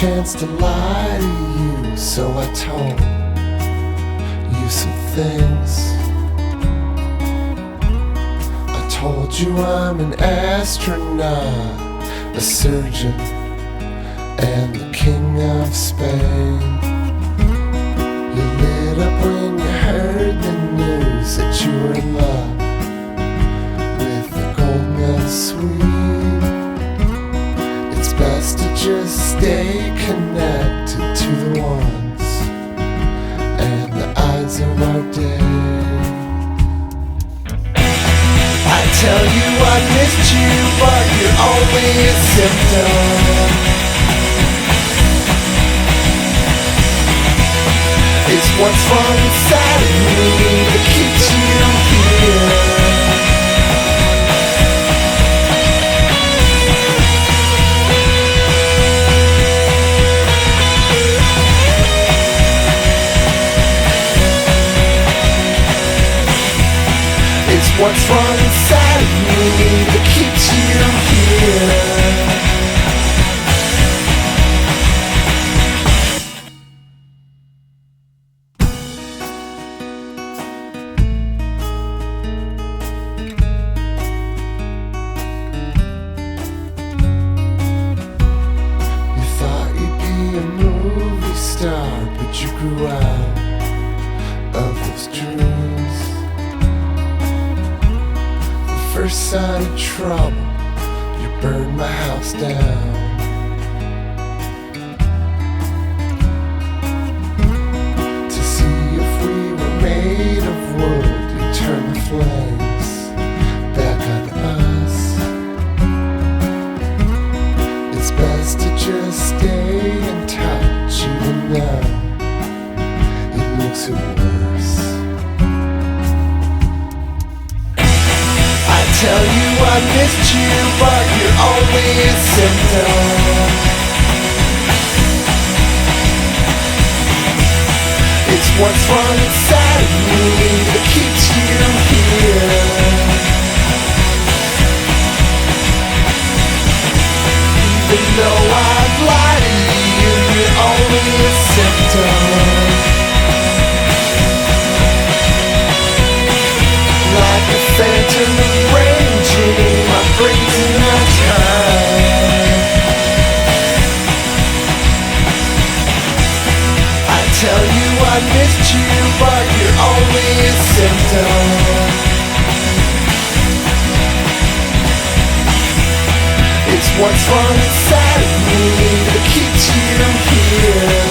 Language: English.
chance to lie to you, so I told you some things. I told you I'm an astronaut, a surgeon, and the king of Spain. You lit up when you heard the news that you were in love with the gold mill sweet. It's best to just stay connected to the ones and the eyes of our day. I tell you I missed you, but you're only a symptom. It's what's wrong inside of me that keeps you here. It's what's wrong inside of me that keeps you here. But you grew out of those dreams. The first sign of trouble, you burned my house down. To see if we were made of wood, you turned the flames back on us. It's best to just stay in touch, even though it makes it worse. I tell you I missed you, but you're only a symptom. It's what's wrong inside of me that keeps you here. Even though I'd lie to you, you're only a symptom. Like a phantom arranging my brains in my time. I tell you I missed you, but you're only a symptom. It's what's wrong inside of me that keeps you here.